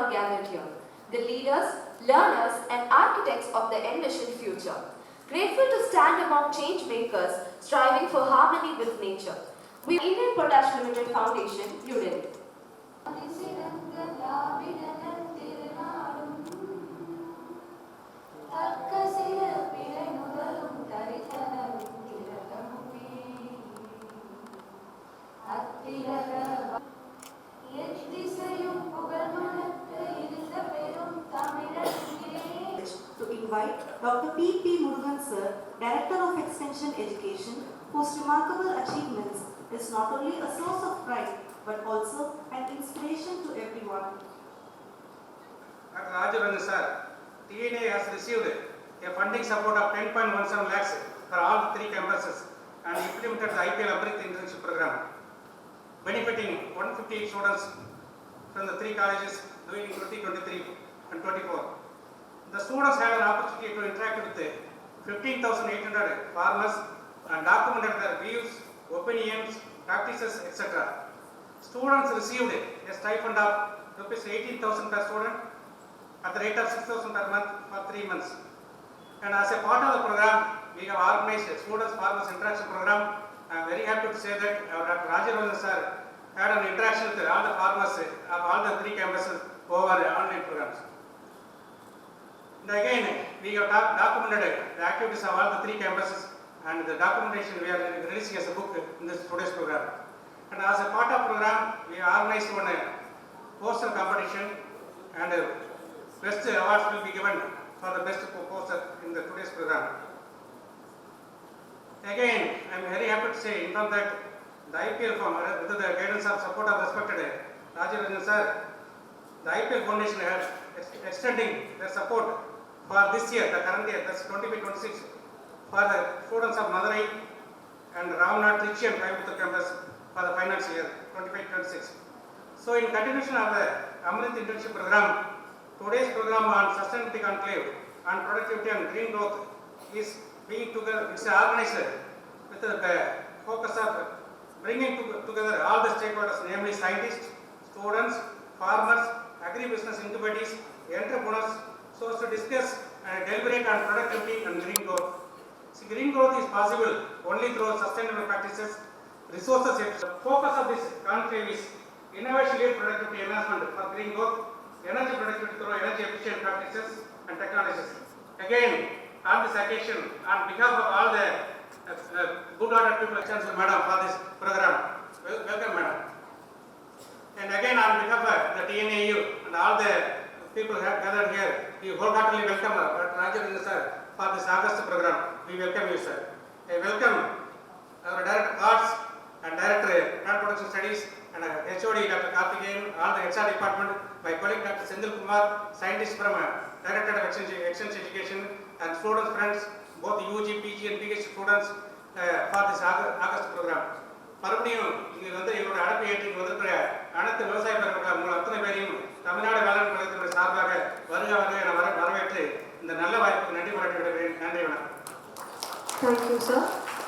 are gathered here, the leaders, learners and architects of the envisioned future. Grateful to stand among change makers striving for harmony with nature. We are Indian Potash Limited Foundation, New Delhi. To invite Dr. P. Murugan Sir, Director of Extension Education, whose remarkable achievements is not only a source of pride but also an inspiration to everyone. Rajaran sir, TNAU has received a funding support of 10.17 lakhs for all three campuses and implemented the IPL Amrit internship program, benefiting 150 students from the three colleges during 2023 and 24. The students had an opportunity to interact with 15,800 farmers and documented their views, opinions, practices, etc. Students received a stipend of Rs 18,000 per student at the rate of 6,000 per month for 3 months. And as a part of the program, we have organized a Students Farmers Interaction Program. I am very happy to say that Dr. Rajaran sir had an interaction with all the farmers of all the three campuses over online programs. And again, we have documented the activities of all the three campuses, and the documentation we are releasing as a book in this today's program. And as a part of program, we organized one poster competition, and best awards will be given for the best poster in the today's program. Again, I am very happy to say, in fact, that the IPL firm, with the guidance of support of respected Rajaran sir, the IPL Foundation has extending their support for this year, the current year, that's 25-26, for the students of Madurai and Ramnath, Trichy and Coimbatore campus for the financial year 25-26. So, in continuation of the Amrit internship program, today's program on sustainability conclave on productivity and green growth is being together. It's organized with the focus of bringing together all the stakeholders, namely scientists, students, farmers, agribusiness incubators, entrepreneurs, so as to discuss and deliberate on productivity and green growth. See, green growth is possible only through sustainable practices, resources. The focus of this conclave is innovation-led productivity enhancement for green growth, energy productivity through energy efficient practices and technologies. Again, on this occasion, on behalf of all the good ordered people, Chancellor Madam, for this program, welcome Madam. And again, on behalf of the TNAU and all the people who have gathered here, we wholeheartedly welcome Dr. Rajaran sir for this August program. We welcome you, sir. I welcome our Director of Arts and Director of Plant Production Studies and HOD Dr. Karthikeyan, all the HR department, my colleague Dr. Sendil Kumar, scientist from Director of Extension Education, and students, friends, both UG, PG and PhD students for this August program. மறுபடியும் இங்கே வந்து எங்களுடைய அழைப்பை ஏற்று இங்கே வந்திருக்கிற அனைத்து விவசாய பெருமக்கள் உங்கள் அத்தனை பேரையும் தமிழ்நாடு வேளாண் கழகத்தினுடைய சார்பாக வருக என வரவேற்று இந்த நல்ல வாய்ப்புக்கு நன்றி பாராட்டி விடுகிறேன். நன்றி வணக்கம். Thank you, sir.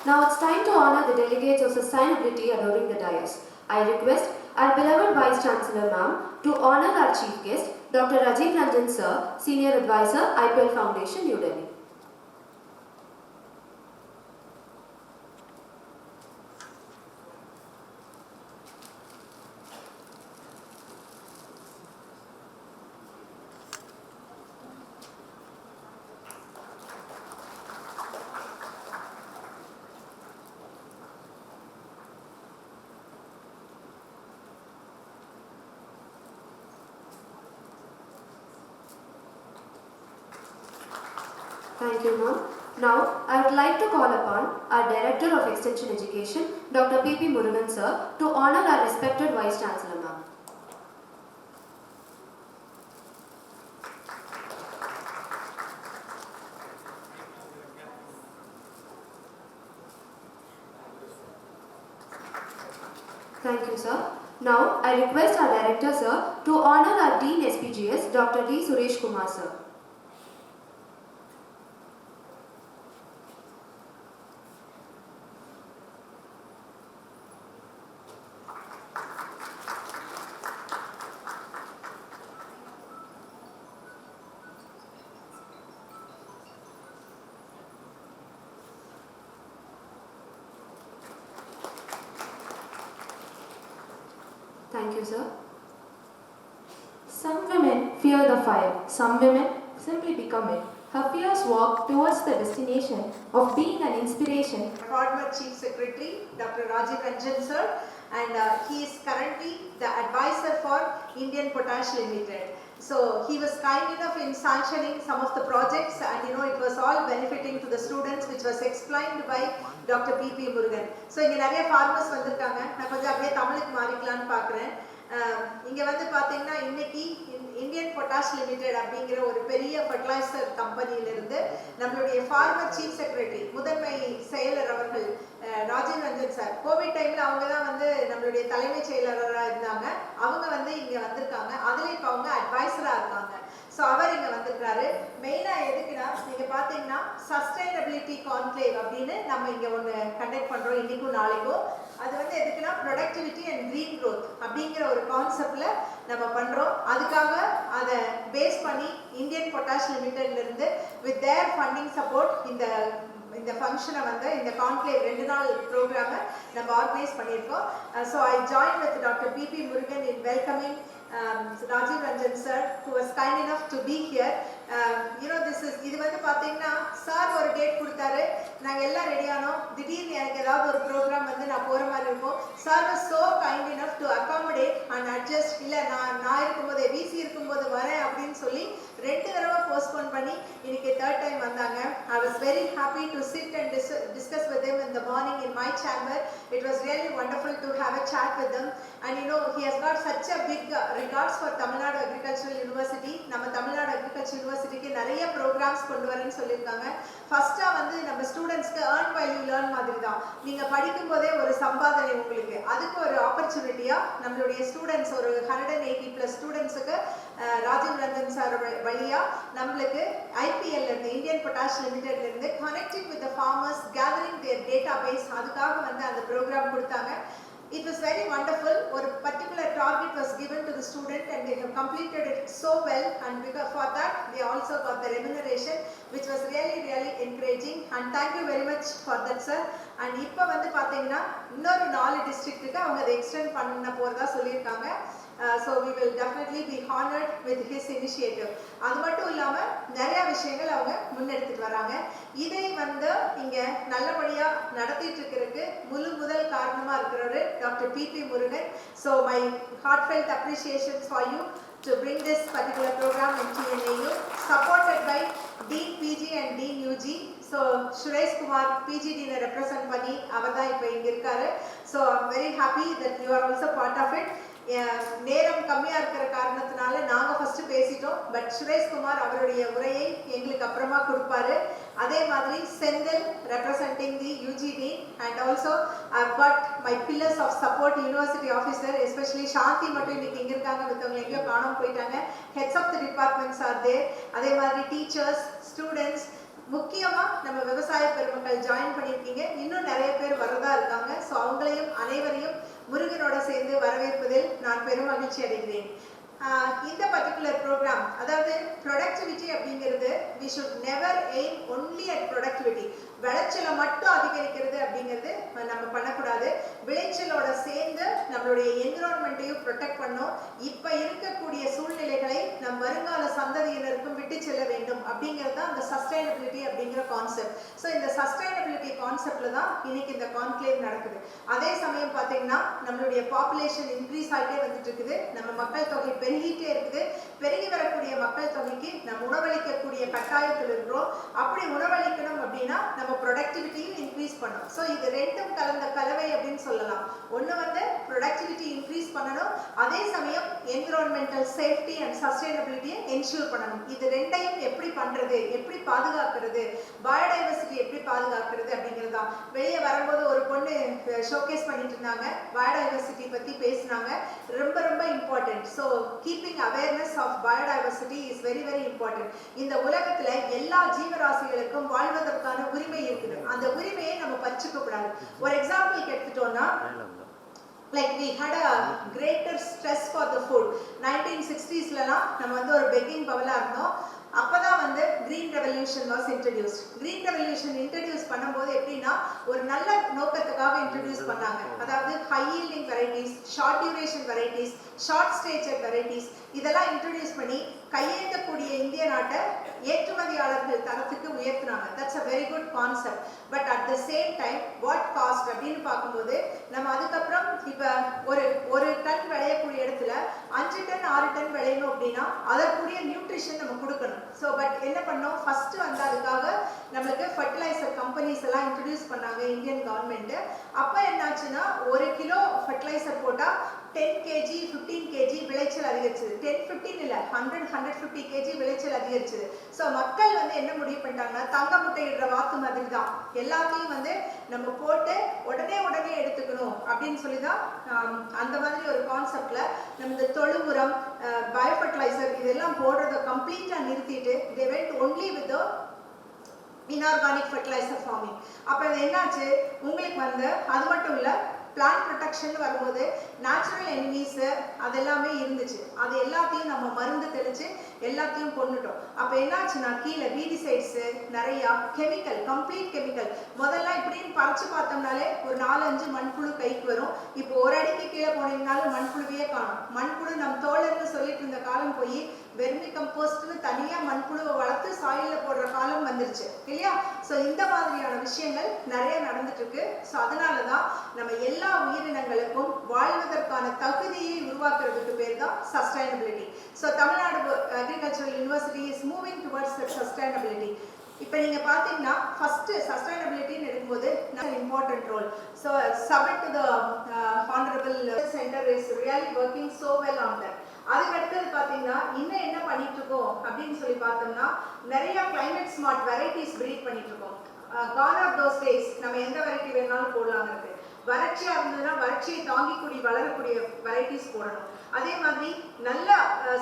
Now it's time to honor the delegates of sustainability adoring the dais. I request our beloved Vice Chancellor Ma'am to honor our chief guest, Dr. Rajiv Ranjan sir, Senior Advisor, IPL Foundation, New Delhi. Thank you, ma'am. Now, I would like to call upon our Director of Extension Education, Dr. P. Murugan sir, to honor our respected Vice Chancellor, ma'am. Thank you, sir. Now, I request our Director, sir, to honor our Dean SPGS, Dr. D. Suresh Kumar, sir. Thank you, sir. Some women fear the fire, some women simply become it. Her fears walk towards the destination of being an inspiration. Former Chief Secretary, Dr. Rajiv Ranjan sir, and he is currently the advisor for Indian Potash Limited. So he was kind enough in sanctioning some of the projects, and it was all benefiting to the students, which was explained by Dr. P.P. Murugan. So இங்க நிறைய farmers வந்திருக்காங்க. நான் கொஞ்சம் அப்படியே தமிழுக்கு மாறிக்கலாம்னு பார்க்குறேன். இங்க வந்து பாத்தீங்கன்னா இன்னைக்கு இந்தியன் பொட்டாஷ் லிமிடெட் அப்படிங்கிற ஒரு பெரிய ஃபர்டிலைசர் கம்பெனியிலிருந்து நம்மளுடைய ஃபார்மர் சீஃப் செக்ரட்டரி முதன்மை செயலர் அவர்கள் ராஜீவ் ரஞ்சன் சார், கோவிட் டைம்ல அவங்க தான் வந்து நம்மளுடைய தலைமைச் செயலராக இருந்தாங்க. அவங்க வந்து இங்க வந்திருக்காங்க. அதுல இப்ப அவங்க அட்வைசரா இருக்காங்க. ஸோ அவர் இங்க வந்திருக்காரு. மெயினா எதுக்குன்னா, நீங்க பாத்தீங்கன்னா சஸ்டைனபிலிட்டி கான்க்ளேவ் அப்படின்னு நம்ம இங்க ஒண்ணு கண்டக்ட் பண்றோம் இன்னைக்கும் நாளைக்கும். அது வந்து எதுக்குன்னா ப்ரொடக்டிவிட்டி அண்ட் கிரீன் க்ரோத் அப்படிங்கிற ஒரு கான்செப்ட்ல நம்ம பண்றோம். அதுக்காக அதை பேஸ் பண்ணி இந்தியன் பொட்டாஷ் லிமிடெட்ல இருந்து வித் தேர் ஃபண்டிங் சப்போர்ட் இந்த ஃபங்க்ஷனை வந்து இந்த கான்க்ளேவ் 2 நாள் ப்ரோக்ராமை நம்ம ஆர்கனைஸ் பண்ணியிருக்கோம். So I join with doctor P.P. Murugan in welcoming Rajiv Ranjan sir, who was kind enough to be here. இது வந்து பாத்தீங்கன்னா சார் ஒரு டேட் கொடுத்தாரு, நாங்க எல்லாம் ரெடி ஆனோம். திடீர்னு எனக்கு ஏதாவது ஒரு ப்ரோக்ராம் வந்து நான் போற மாதிரி இருக்கும். Sir was so kind enough to accommodate and adjust. இல்ல நான் இருக்கும்போது விசி இருக்கும்போது வரேன் அப்படின்னு சொல்லி 2 தடவை போஸ்ட்போன் பண்ணி இன்னைக்கு 3rd டைம் வந்தாங்க. I was very happy to sit and discuss with them in the morning in my chamber. It was really wonderful to have a chat with them. And he has got such a big regards for Tamil Nadu Agricultural University. நம்ம Tamil Nadu Agricultural Universityக்கு நிறைய programs கொண்டு வரேன்னு சொல்லியிருக்காங்க. ஃபர்ஸ்டா வந்து நம்ம ஸ்டூடெண்ட்ஸ்க்கு earn while you learn மாதிரி தான். நீங்க படிக்கும் போதே ஒரு சம்பாதனை உங்களுக்கு. அதுக்கு ஒரு ஆப்பர்ச்சுனிட்டியா நம்மளுடைய ஸ்டூடெண்ட்ஸ் ஒரு 180+ ஸ்டூடெண்ட்ஸுக்கு ராஜீவ் ரஞ்சன் சார் வழியா நம்மளுக்கு ஐபிஎல் இருந்து இந்தியன் பொட்டாஷ் லிமிடெட்ல இருந்து connecting with the farmers, gathering their database, அதுக்காக வந்து அந்த ப்ரோக்ராம் கொடுத்தாங்க. It was very wonderful. One particular target was given to the student and they have completed it so well, and because for that they also got the remuneration, which was really encouraging, and thank you very much for that sir. And இப்போ வந்து பாத்தீங்கன்னா இன்னொரு 4 டிஸ்ட்ரிக்ட்டுக்கு அவங்க அதை extend பண்ண போறதா சொல்லியிருக்காங்க. So we will definitely be honored with his initiative. அது மட்டும் இல்லாம நிறைய விஷயங்கள் அவங்க முன்னெடுத்துட்டு வராங்க. இதை வந்து இங்க நல்லபடியா நடத்திட்டு இருக்கிறதுக்கு முதல் காரணமா இருக்கிறவர் doctor P.P. Murugan. So my heartfelt appreciations for you to bring this particular program in TNAU, supported by Dean PG and Dean UG. So Suresh Kumar PG Dean represent பண்ணி அவர் தான் இப்போ இங்க இருக்காரு. So I'm very happy that you are also part of it. நேரம் கம்மியா இருக்கிற காரணத்தினால நாங்க ஃபர்ஸ்ட் பேசிட்டோம். பட் சுரேஷ் குமார் அவருடைய உரையை எங்களுக்கு அப்புறமா கொடுப்பாரு. அதே மாதிரி Senthil representing the UGD, and also I've got my pillars of support university officer, especially சாந்தி மட்டும் இன்னைக்கு இங்க இருக்காங்க. மத்தவங்க எங்கேயோ காணாம போயிட்டாங்க. heads of the departments are there. அதே மாதிரி டீச்சர்ஸ், ஸ்டூடெண்ட்ஸ், முக்கியமா நம்ம விவசாய பெருமக்கள் ஜாயின் பண்ணியிருக்கீங்க. இன்னும் நிறைய பேர் வரதா இருக்காங்க. ஸோ அவங்களையும் அனைவரையும் முருகனோட சேர்ந்து வரவேற்பதில் நான் பெரும் மகிழ்ச்சி அடைகிறேன். இந்த பர்டிகுலர் ப்ரோக்ராம், அதாவது ப்ரொடக்டிவிட்டி அப்படிங்கிறது we should never aim only at productivity. விளைச்சலை மட்டும் அதிகரிக்கிறது அப்படிங்கிறது நம்ம பண்ணக்கூடாது. விளைச்சலோட சேர்ந்து நம்மளுடைய என்விரான்மெண்ட்டையும் ப்ரொடெக்ட் பண்ணோம். இப்போ இருக்கக்கூடிய சூழ்நிலைகளை நம் வருங்கால சந்ததியினருக்கும் விட்டு செல்ல வேண்டும் அப்படிங்கிறது தான் அந்த சஸ்டைனபிலிட்டி அப்படிங்கிற கான்செப்ட். ஸோ இந்த சஸ்டைனபிலிட்டி கான்செப்ட்ல தான் இன்னைக்கு இந்த கான்க்ளேவ் நடக்குது. அதே சமயம் பார்த்தீங்கன்னா நம்மளுடைய பாப்புலேஷன் இன்க்ரீஸ் ஆகிட்டே வந்துட்டு இருக்குது. நம்ம மக்கள் தொகை பெருகிட்டே இருக்குது. பெருகி வரக்கூடிய மக்கள் தொகைக்கு நம்ம உணவளிக்கக்கூடிய கட்டாயத்தில் இருக்கிறோம். அப்படி உணவளிக்கணும் அப்படின்னா நம்ம ப்ரொடக்டிவிட்டியும் இன்க்ரீஸ் பண்ணணும். ஸோ இது ரெண்டும் கலந்த கலவை அப்படின்னு சொல்லலாம். ஒன்று வந்து ப்ரொடக்டிவிட்டி இன்க்ரீஸ் பண்ணணும், அதே சமயம் என்விரான்மெண்டல் சேஃப்டி அண்ட் சஸ்டைனபிலிட்டியை என்ஷூர் பண்ணணும். இது ரெண்டையும் எப்படி பண்றது, எப்படி பாதுகாக்கிறது, பயோடைவர்சிட்டி எப்படி பாதுகாக்கிறது அப்படிங்கிறது தான். வெளியே வரும்போது ஒரு பொண்ணு ஷோகேஸ் பண்ணிட்டு இருந்தாங்க, பயோடைவர்சிட்டி பற்றி பேசினாங்க. ரொம்ப important. So keeping awareness of biodiversity is very important. இந்த உலகத்துல எல்லா ஜீவராசிகளுக்கும் வாழ்வதற்கான உரிமை இருக்குது. அந்த உரிமையை நம்ம பறிச்சுக்க கூடாது. ஒரு எக்ஸாம்பிள் எடுத்துட்டோம்னா, like we had a greater stress for the food. 1960s நம்ம வந்து ஒரு பெக்கிங் பவலா இருந்தோம். அப்பதான் வந்து green revolution was introduced. green revolution introduce பண்ணும்போது எப்படின்னா ஒரு நல்ல நோக்கத்துக்காக introduce பண்ணாங்க. அதாவது high yielding varieties, short duration varieties, short stature varieties இதெல்லாம் introduce பண்ணி கையேந்தக்கூடிய இந்திய நாட்டை ஏற்றுமதியாளர்கள் தரத்துக்கு உயர்த்தினாங்க. That's a very good concept. But at the same time what cost அப்படின்னு பார்க்கும்போது நம்ம அதுக்கப்புறம் இப்போ ஒரு டன் விளையக்கூடிய இடத்துல 5 டன் 6 டன் விளையணும் அப்படின்னா அதற்குரிய நியூட்ரிஷன் நம்ம கொடுக்கணும். ஸோ பட் என்ன பண்ணோம், ஃபர்ஸ்ட் வந்து அதுக்காக நம்மளுக்கு ஃபர்டிலைசர் கம்பெனிஸ் எல்லாம் இன்ட்ரடியூஸ் பண்ணாங்க இந்தியன் கவர்மெண்ட். அப்போ என்னாச்சுன்னா 1 கிலோ ஃபர்டிலைசர் போட்டால் 10 kg 15 kg விளைச்சல் அதிகரிச்சது. 10-15 இல்ல 100-150 kg விளைச்சல் அதிகரிச்சது. ஸோ மக்கள் வந்து என்ன முடிவு பண்ணிட்டாங்கன்னா தங்க முட்டையிடுற வாத்து மாதிரி தான் எல்லாத்தையும் வந்து நம்ம போட்டு உடனே எடுத்துக்கணும் அப்படின்னு சொல்லி தான் அந்த மாதிரி ஒரு கான்செப்ட்ல நம்ம இந்த தொழு உரம் பயோ ஃபர்டிலைசர் இதெல்லாம் போடுறத கம்ப்ளீட்டா நிறுத்திட்டு they went only with the inorganic fertilizer farming. அப்ப என்னாச்சு உங்களுக்கு வந்து அது மட்டும் இல்ல பிளான்ட் ப்ரொடெக்ஷன் வரும்போது நேச்சுரல் எனிமீஸ் அதெல்லாமே இருந்துச்சு. அது எல்லாத்தையும் நம்ம மருந்து தெளிச்சு எல்லாத்தையும் கொண்டுட்டோம். அப்போ என்னாச்சுன்னா கீழே வீடிசைட்ஸு நிறையா கெமிக்கல், கம்ப்ளீட் கெமிக்கல். முதல்ல இப்படின்னு பறிச்சு பார்த்தோம்னாலே ஒரு 4-5 மண்புழு கைக்கு வரும். இப்போ ஒரு அடிக்கு கீழே போனீங்கனாலும் மண்புழுவையே காணும். மண்புழு நம்ம தோழர்னு சொல்லிட்டு இருந்த காலம் போய் வெர்மி கம்போஸ்ட்னு தனியாக மண்புழுவை வளர்த்து சாயிலில் போடுற காலம் வந்துருச்சு இல்லையா? ஸோ இந்த மாதிரியான விஷயங்கள் நிறைய நடந்துட்டு இருக்கு. ஸோ அதனால தான் நம்ம எல்லா உயிரினங்களுக்கும் வாழ்வதற்கான தகுதியை உருவாக்குறதுக்கு பேர் தான் sustainability. So Tamil Nadu agricultural university is moving towards that sustainability. இப்போ நீங்க பாத்தீங்கன்னா ஃபர்ஸ்ட் சஸ்டைனபிலிட்டின்னு எடுக்கும்போது important role. So submit to the honourable centre is really working so well on that. அதுக்கு அடுத்தது பார்த்தீங்கன்னா இன்னும் என்ன பண்ணிட்டு இருக்கோம் அப்படின்னு சொல்லி பார்த்தோம்னா நிறைய கிளைமேட் ஸ்மார்ட் வெரைட்டிஸ் பிரீட் பண்ணிட்டு இருக்கோம். கான் ஆஃப் தோஸ் டேஸ் நம்ம எந்த வெரைட்டி வேணாலும் போடலாம் இருக்கு. வறட்சியா இருந்ததுன்னா வறட்சியை தாங்கிக்கூடிய வளரக்கூடிய வெரைட்டிஸ் போடணும். அதே மாதிரி நல்ல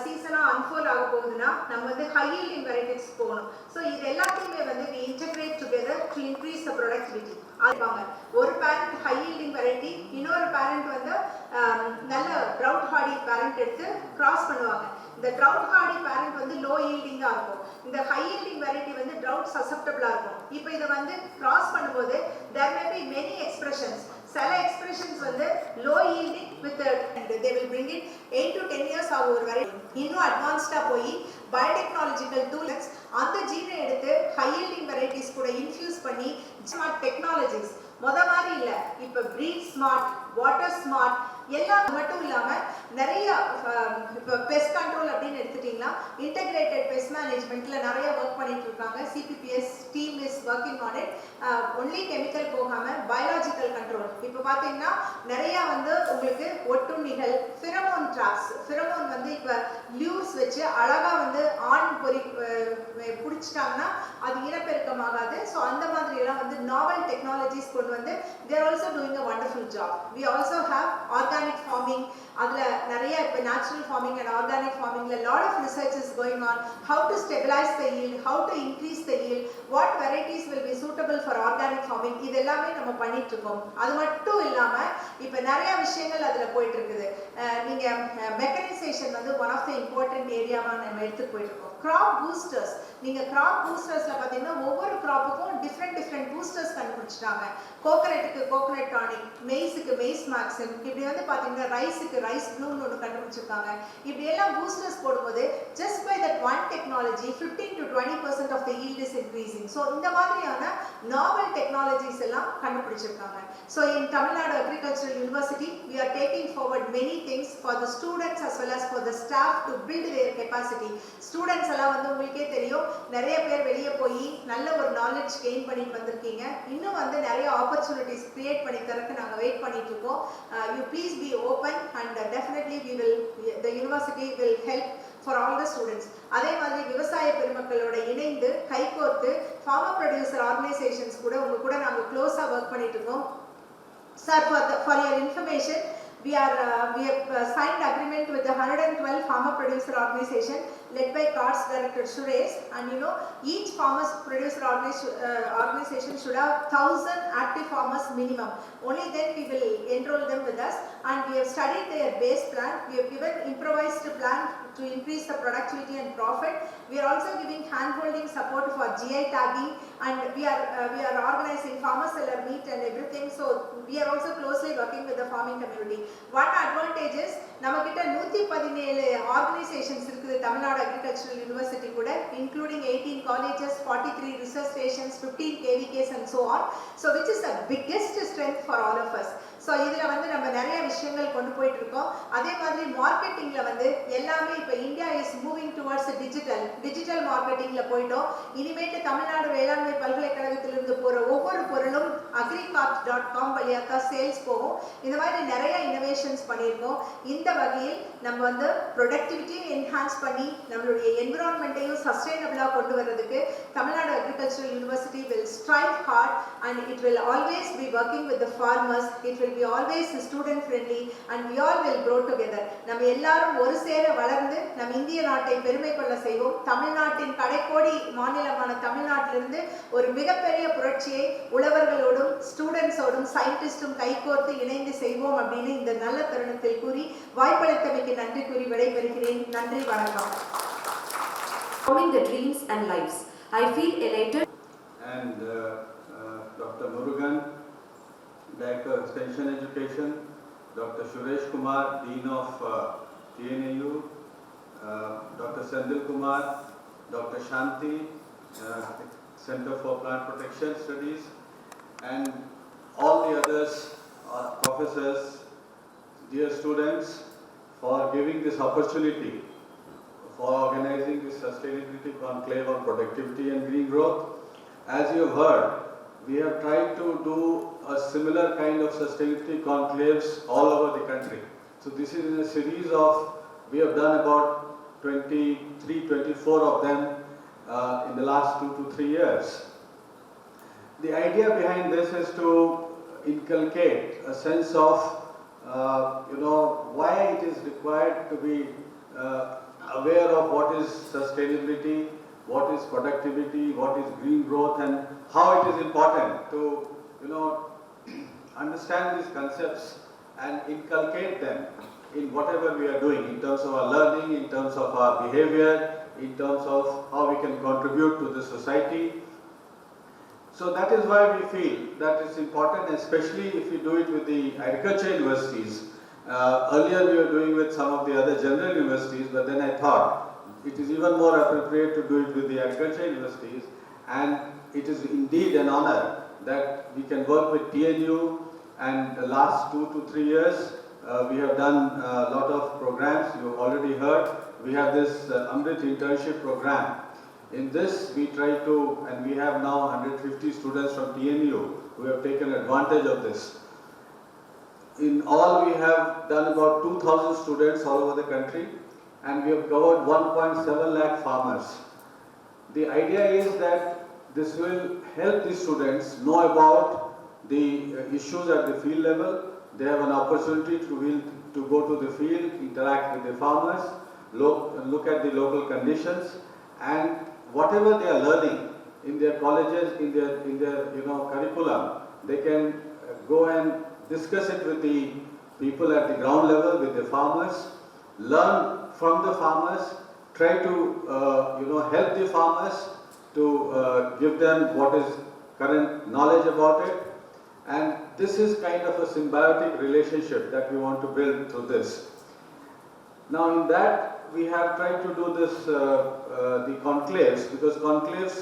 சீசனா அன்ஃபோல்ட் ஆக போகுதுன்னா நம்ம வந்து ஹை யீல்டிங் வெரைட்டிஸ் போகணும். ஸோ இது எல்லாத்தையுமே வந்து we integrate together to increase the productivity. ஆபாங்க ஒரு பேரண்ட் ஹை யீல்டிங் வெரைட்டி, இன்னொரு பேரண்ட் வந்து நல்ல ட்ரவுட் ஹார்டி பேரண்ட் எடுத்து கிராஸ் பண்ணுவாங்க. இந்த ட்ரவுட் ஹார்டி பேரண்ட் வந்து லோ யீல்டிங்கா இருக்கும், இந்த ஹை யீல்டிங் வெரைட்டி வந்து ட்ரவுட் சசப்டபிளா இருக்கும். இப்போ இதை வந்து கிராஸ் பண்ணும்போது there may be many expressions. சில எக்ஸ்பிரஷன்ஸ் வந்து low yielding with they will bring it 8 to 10 years ஆகும் ஒரு வெரைட்டி. இன்னும் அட்வான்ஸ்டா போய் பயோடெக்னாலஜிக்கல் டூல்ஸ் அந்த ஜீனை எடுத்து ஹை யீல்டிங் வெரைட்டிஸ் கூட இன்ஃபியூஸ் பண்ணி ஸ்மார்ட் டெக்னாலஜிஸ் முத மாதிரி இல்ல, இப்ப பிரீட் ஸ்மார்ட், வாட்டர் ஸ்மார்ட் எல்லாம் மட்டும் இல்லாம நிறைய இப்ப பெஸ்ட் கண்ட்ரோல் அப்படின்னு எடுத்துட்டீங்கன்னா இன்டகிரேட்டட் பெஸ்ட் மேனேஜ்மெண்ட்ல நிறைய ஒர்க் பண்ணிட்டு இருக்காங்க. CBPS team is working on it. Only chemical போகாம பயாலஜிக்கல் கண்ட்ரோல். இப்ப பாத்தீங்கன்னா நிறைய வந்து உங்களுக்கு ஒட்டுண்ணிகள், ஃபிரமோன் ட்ராப்ஸ், ஃபிரமோன் வந்து இப்ப லியூர்ஸ் வச்சு அழகா வந்து ஆண் பொறி பிடிச்சிட்டாங்கன்னா அது இனப்பெருக்கம் ஆகாது. ஸோ அந்த மாதிரி எல்லாம் வந்து நாவல் டெக்னாலஜிஸ் கொண்டு வந்து they are also doing a wonderful job. We also have organic farming. அதுல நிறைய இப்ப natural farming and organic farmingல lot of research is going on. How to stabilize the yield, how to increase the yield, what varieties will be suitable for organic farming. இது எல்லாமே நம்ம பண்ணிட்டு இருக்கோம். அது மட்டும் இல்லாம இப்ப நிறைய விஷயங்கள் அதுல போயிட்டு இருக்குது. நீங்க மெக்கனைசேஷன் வந்து one of the important ஏரியாவா நம்ம எடுத்து போயிட்டு இருக்கோம். crop boosters, நீங்க crop boostersல பாத்தீங்கன்னா ஒவ்வொரு கிராப்புக்கும் டிஃப்ரெண்ட் பூஸ்டர்ஸ் கண்டுபிடிச்சிட்டாங்க. கோகனட்டுக்கு கோகனட் டானிக், மெய்ஸுக்கு மெய்ஸ் மேக்ஸிம், இப்படி வந்து பாத்தீங்கன்னா ரைஸுக்கு ரைஸ் ப்ளூன்னு ஒன்று கண்டுபிடிச்சிருக்காங்க. இப்படி எல்லாம் பூஸ்டர்ஸ் போடும்போது just by that one technology 15 to 20% of the yield is increasing. So இந்த மாதிரியான novel technologies எல்லாம் கண்டுபிடிச்சிருக்காங்க. So in Tamil Nadu Agricultural University we are taking forward many things for the students as well as for the staff to build their capacity. Students எல்லாம் வந்து உங்களுக்கே தெரியும் நிறைய பேர் வெளியே போய் நல்ல ஒரு நாலேஜ் கெயின் பண்ணிட்டு வந்திருக்கீங்க. இன்னும் வந்து நிறைய ஆப்பர்ச்சுனிட்டிஸ் கிரியேட் பண்ணி தரக்கு நாங்கள் வெயிட் பண்ணிட்டு இருக்கோம். You please be open and definitely the university will help for all the students. அதே மாதிரி விவசாய பெருமக்களோட இணைந்து கைகோர்த்து ஃபார்மர் ப்ரொடியூசர் ஆர்கனைசேஷன்ஸ் கூட உங்க கூட நாங்கள் க்ளோஸாக ஒர்க் பண்ணிட்டு இருக்கோம். Sir, for your information, we have signed agreement with the 112 farmer producer organization led by CARS Director Suresh, and you know each farmers producer organization should have 1000 active farmers minimum. Only then we will enroll them with us, and we have studied their base plan. We have given improvised plan to increase the productivity and profit, We are also giving hand-holding support for GI tagging, and we are organizing farmer seller meet and everything. So we are also closely working with the farming community. One advantage is namakita 117 organizations இருக்குது Tamil Nadu agricultural university கூட, including 18 colleges, 43 research stations, 15 KVKs and so on. So which is the biggest strength for all of us. So இதில் வந்து நம்ம நிறைய விஷயங்கள் கொண்டு போயிட்டு இருக்கோம். அதே மாதிரி மார்க்கெட்டிங்கில் வந்து எல்லாமே இப்போ India is moving towards digital மார்க்கெட்டிங்கில் போயிட்டோம். இனிமேட்டு தமிழ்நாடு வேளாண்மை பல்கலைக்கழகத்திலிருந்து போகிற ஒவ்வொரு பொருளும் agricarts.com வழியாக தான் சேல்ஸ் போகும். இந்த மாதிரி நிறைய இனோவேஷன்ஸ் பண்ணியிருக்கோம். இந்த வகையில் நம்ம வந்து ப்ரொடக்டிவிட்டியும் என்ஹான்ஸ் பண்ணி நம்மளுடைய என்விரான்மெண்ட்டையும் சஸ்டைனபிளாக கொண்டு வர்றதுக்கு Tamil Nadu agricultural university will strive hard and it will always be working with the farmers. It will be always student friendly and we all will grow together. நம்ம எல்லாரும் ஒரு சேர வளர்ந்து நம் இந்திய நாட்டை பெருமை கொள்ள செய்வோம். தமிழ்நாட்டின் கடைக்கோடி மாநிலமான தமிழ்நாட்டிலிருந்து ஒரு மிகப்பெரிய புரட்சியை உழவர்களோடும் ஸ்டூடெண்ட்ஸோடும் சயின்டிஸ்டும் கைகோர்த்து இணைந்து செய்வோம் அப்படின்னு இந்த நல்ல தருணத்தில் கூறி வாய்ப்பளித்தமைக்கு நன்றி கூறி விடைபெறுகிறேன். நன்றி, வணக்கம். Forming the dreams and lives. I feel elated. And Dr. Murugan, Director of Extension Education, Dr. Suresh Kumar, Dean of TNAU, Dr. Sendil Kumar, Dr. Shanti, Center for Plant Protection Studies, and all the others, professors, dear students, for giving this opportunity for organizing this Sustainability Conclave on Productivity and Green Growth. As you have heard, we have tried to do a similar kind of sustainability conclaves all over the country. So this is in a series of, we have done about 23, 24 of them in the last 2 to 3 years. The idea behind this is to inculcate a sense of, why it is required to be aware of what is sustainability, what is productivity, what is green growth, and how it is important to, understand these concepts and inculcate them in whatever we are doing, in terms of our learning, in terms of our behavior, in terms of how we can contribute to the society. So that is why we feel that it's important, especially if we do it with the agriculture universities. Earlier we were doing with some of the other general universities, but then I thought it is even more appropriate to do it with the agriculture universities, and it is indeed an honor that we can work with TNU, and the last 2 to 3 years we have done a lot of programs. You have already heard, we have this Amrit internship program. In this we try to, and we have now 150 students from TNU who have taken advantage of this. In all we have done about 2,000 students all over the country, and we have covered 1.7 lakh farmers. The idea is that this will help the students know about the issues at the field level. They have an opportunity to go to the field, interact with the farmers, look at the local conditions, and whatever they are learning in their colleges, in their curriculum, they can go and discuss it with the people at the ground level, with the farmers, learn from the farmers, try to help the farmers to give them what is current knowledge about it, and this is kind of a symbiotic relationship that we want to build through this. Now in that we have tried to do this, the conclaves, because conclaves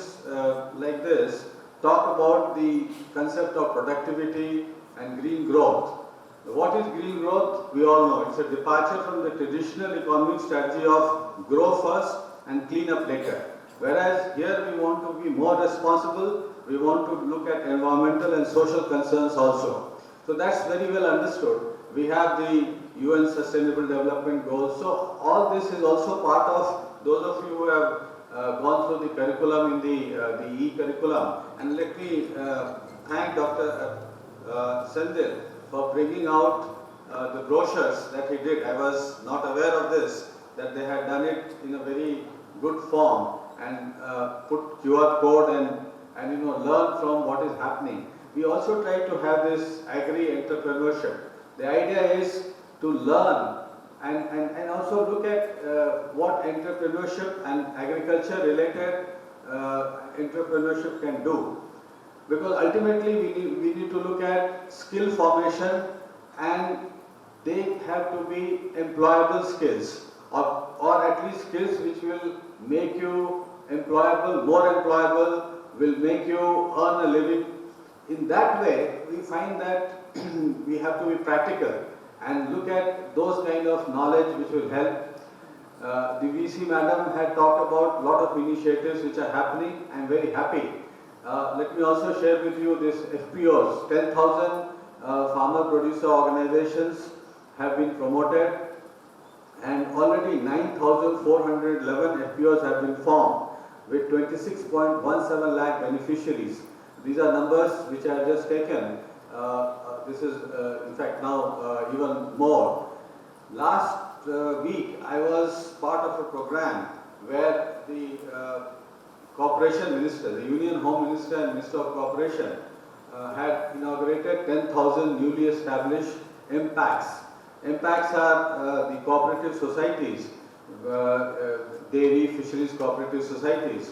like this talk about the concept of productivity and green growth. What is green growth? We all know it's a departure from the traditional economic strategy of grow first and clean up later. Whereas here we want to be more responsible, we want to look at environmental and social concerns also. So that's very well understood. We have the UN Sustainable Development Goals. So all this is also part of those of you who have gone through the curriculum in the e-curriculum. And let me thank Dr. Sendil for bringing out the brochures that he did. I was not aware of this, that they had done it in a very good form and put QR code and learn from what is happening. We also try to have this agri-entrepreneurship. The idea is to learn and also look at what entrepreneurship and agriculture related entrepreneurship can do. Because ultimately we need to look at skill formation, and they have to be employable skills, or at least skills which will make you employable, more employable, will make you earn a living. In that way, we find that we have to be practical and look at those kind of knowledge which will help. The VC madam had talked about a lot of initiatives which are happening. I am very happy. Let me also share with you this FPOs. 10,000 farmer producer organizations have been promoted, and already 9,411 FPOs have been formed with 26.17 lakh beneficiaries. These are numbers which I have just taken. This is in fact now even more. Last week I was part of a program where the Corporation Minister, the Union Home Minister and Minister of Corporation had inaugurated 10,000 newly established MPACs. MPACs are the cooperative societies, dairy, fisheries cooperative societies,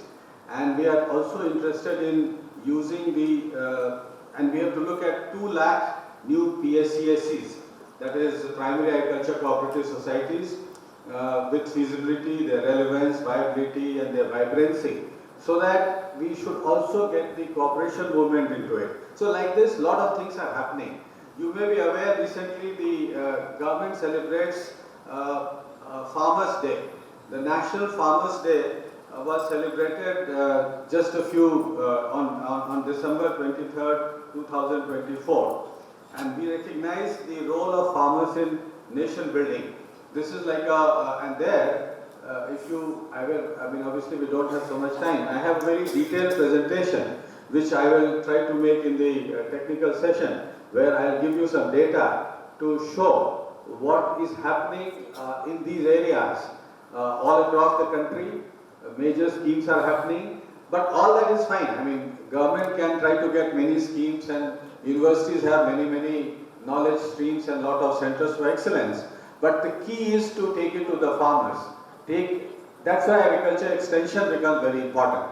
and we are also interested in using the, and we have to look at 2 lakh new PSCSCs, that is primary agriculture cooperative societies, with feasibility, their relevance, viability and their vibrancy, so that we should also get the cooperation movement into it. So like this, a lot of things are happening. You may be aware, recently the government celebrates Farmers' Day. The National Farmers' Day was celebrated just a few on December 23rd, 2024. And we recognize the role of farmers in nation building. This is like and there, if you, I mean obviously we don't have so much time. I have a very detailed presentation which I will try to make in the technical session, where I will give you some data to show what is happening in these areas all across the country. Major schemes are happening, but all that is fine. I mean, government can try to get many schemes, and universities have many knowledge streams and lot of centers for excellence. But the key is to take it to the farmers. That's why agriculture extension becomes very important.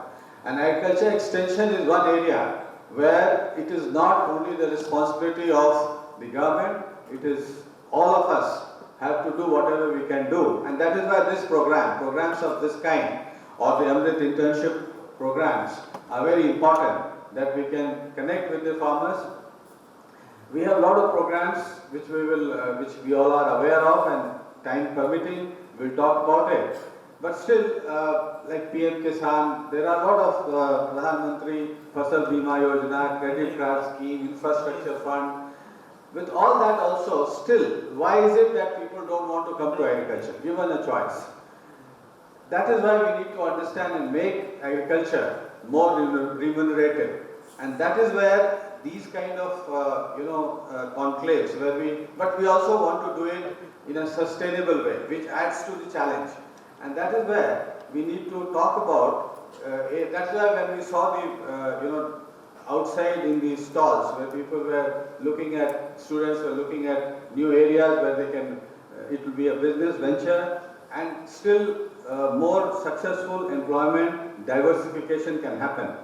And agriculture extension is one area where it is not only the responsibility of the government, it is all of us have to do whatever we can do. And that is why this programs of this kind, or the Amrit internship programs, are very important, that we can connect with the farmers. We have a lot of programs which we all are aware of, and time permitting, we'll talk about it. But still, like PM Kisan, there are a lot of Pradhan Mantri Fasal Bima Yojana, credit card scheme, infrastructure fund. With all that also, still, why is it that people don't want to come to agriculture, given a choice? That is why we need to understand and make agriculture more remunerative. And that is where these kind of, conclaves, but we also want to do it in a sustainable way, which adds to the challenge. And that is where we need to talk about, that's why when we saw the, outside in the stalls, where people were looking at, students were looking at new areas where they can, it will be a business venture, and still more successful employment diversification can happen.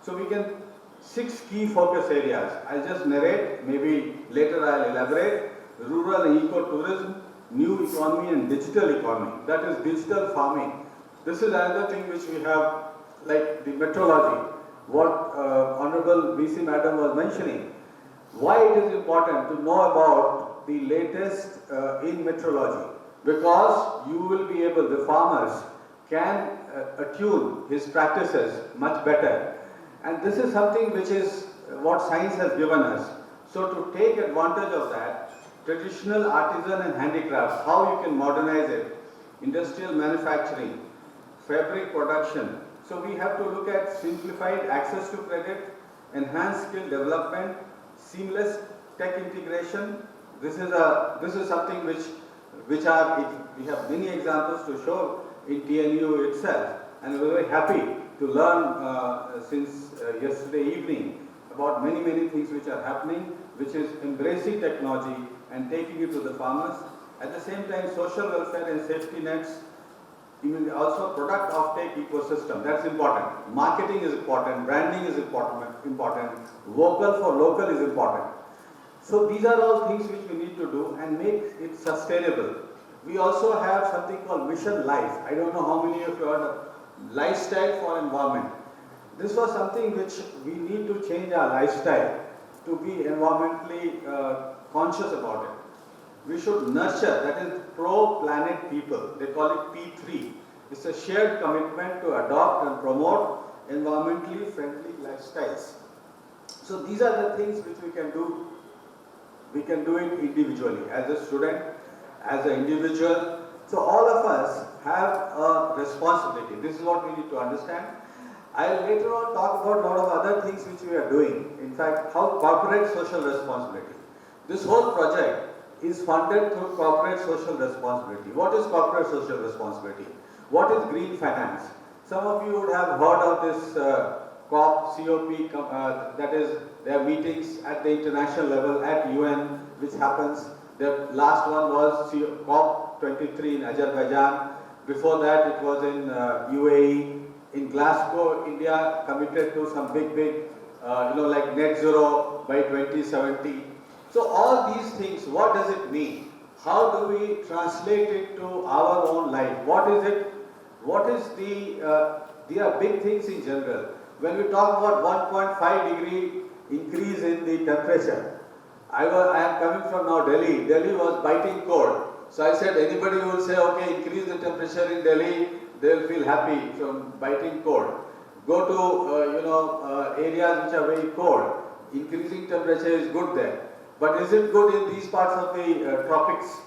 So we can, 6 key focus areas. I'll just narrate, maybe later I'll elaborate. Rural and ecotourism, new economy and digital economy, that is digital farming. This is another thing which we have, like the metrology, what Honorable VC Madam was mentioning. Why it is important to know about the latest in metrology? Because you will be able, the farmers can attune his practices much better. And this is something which is what science has given us. So to take advantage of that, traditional artisan and handicrafts, how you can modernize it, industrial manufacturing, fabric production. So we have to look at simplified access to credit, enhanced skill development, seamless tech integration. This is something which we have many examples to show in TNAU itself, and we're very happy to learn since yesterday evening about many things which are happening, which is embracing technology and taking it to the farmers. At the same time, social welfare and safety nets, even also product offtake ecosystem, that's important. Marketing is important, branding is important, vocal for local is important. So these are all things which we need to do and make it sustainable. We also have something called Mission Life. I don't know how many of you heard of lifestyle for environment. This was something which we need to change our lifestyle to be environmentally conscious about it. We should nurture, that is pro-planet people. They call it P3. It's a shared commitment to adopt and promote environmentally friendly lifestyles. So these are the things which we can do. We can do it individually, as a student, as an individual. So all of us have a responsibility. This is what we need to understand. I'll later on talk about a lot of other things which we are doing. In fact, how corporate social responsibility. This whole project is funded through corporate social responsibility. What is corporate social responsibility? What is green finance? Some of you would have heard of this COP, that is, there are meetings at the international level at UN, which happens. The last one was COP 23 in Azerbaijan. Before that, it was in UAE. In Glasgow, India committed to some big, like net zero by 2070. So all these things, what does it mean? How do we translate it to our own life? What is it? What is there are big things in general. When we talk about 1.5 degree increase in the temperature, I am coming from now Delhi. Delhi was biting cold. So I said, anybody who will say, okay, increase the temperature in Delhi, they will feel happy from biting cold. Go to, areas which are very cold. Increasing temperature is good there. But is it good in these parts of the tropics?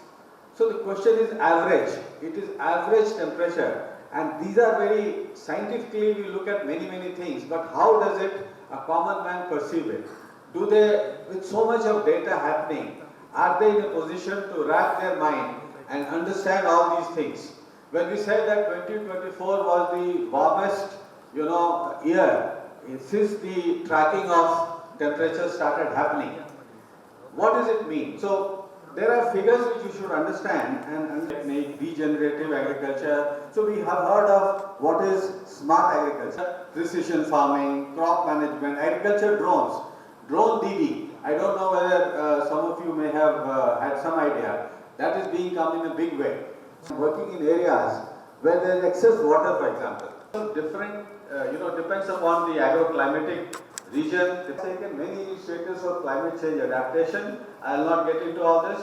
So the question is average. It is average temperature. And these are very, scientifically we look at many things. But how does it, a common man perceive it? Do they, with so much of data happening, are they in a position to wrap their mind and understand all these things? When we said that 2024 was the warmest, year since the tracking of temperature started happening, what does it mean? So there are figures which you should understand and technique, regenerative agriculture. So we have heard of what is smart agriculture, precision farming, crop management, agriculture drones, drone DD. I don't know whether some of you may have had some idea. That is being come in a big way. Working in areas where there is excess water, for example. So different, depends upon the agroclimatic region. It's taken many initiatives of climate change adaptation. I will not get into all this.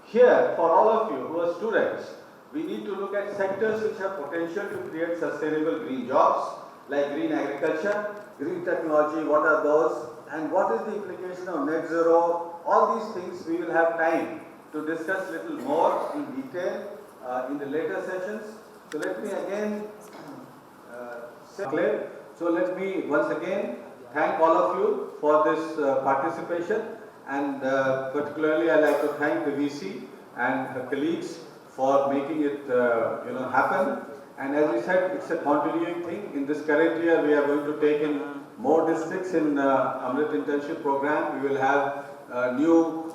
Here, for all of you who are students, we need to look at sectors which have potential to create sustainable green jobs, like green agriculture, green technology, what are those, and what is the implication of net zero. All these things we will have time to discuss a little more in detail in the later sessions. So let me again Conclave. So let me once again thank all of you for this participation, and particularly I like to thank the VC and her colleagues for making it happen. And as we said, it's a continuing thing. In this current year, we are going to take in more districts in Amrit Internship Program. We will have new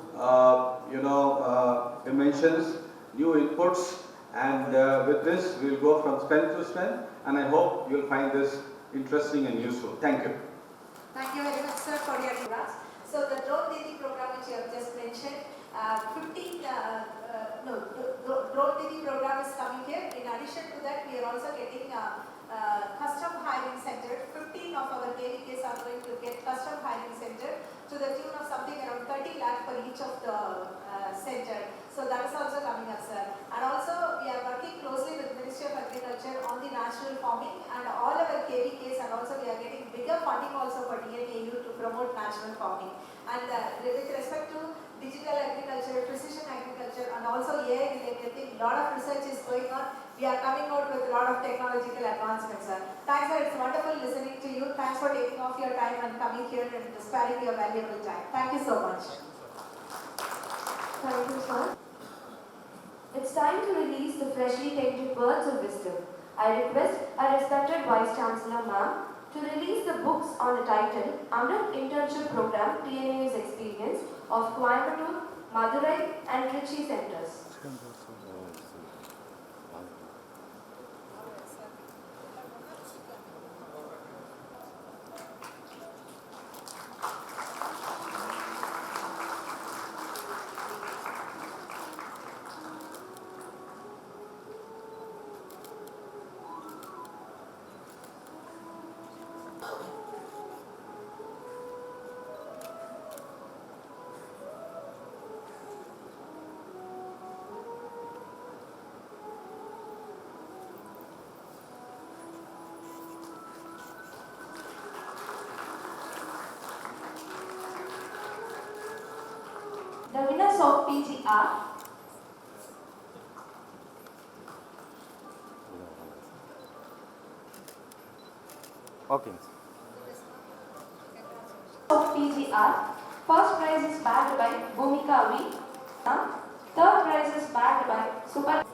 dimensions, new inputs, and with this we will go from strength to strength, and I hope you will find this interesting and useful. Thank you. Thank you very much, sir, for your remarks. So the drone DD program which you have just mentioned, drone DD program is coming here. In addition to that, we are also getting custom hiring center. 15 of our KVKs are going to get custom hiring center to the tune of something around 30 lakh for each of the center. So that is also coming up, sir. And also we are working closely with Ministry of Agriculture on the natural farming and all our KVKs, and also we are getting bigger funding also for DoEE-TNAU to promote natural farming. And with respect to digital agriculture, precision agriculture, and also AI related thing, a lot of research is going on. We are coming out with a lot of technological advancements, sir. Thanks, sir. It's wonderful listening to you. Thanks for taking off your time and coming here and sparing your valuable time. Thank you so much. Thank you, sir. It's time to release the freshly tainted words of wisdom. I request our respected Vice Chancellor, ma'am, to release the books on the title Amrit Internship Program TNAU's Experience of Coimbatore Madurai and Trichy centers. The winners of PG are Okay. of PGR. First prize is bagged by Bhumika V. Third prize is bagged by Super.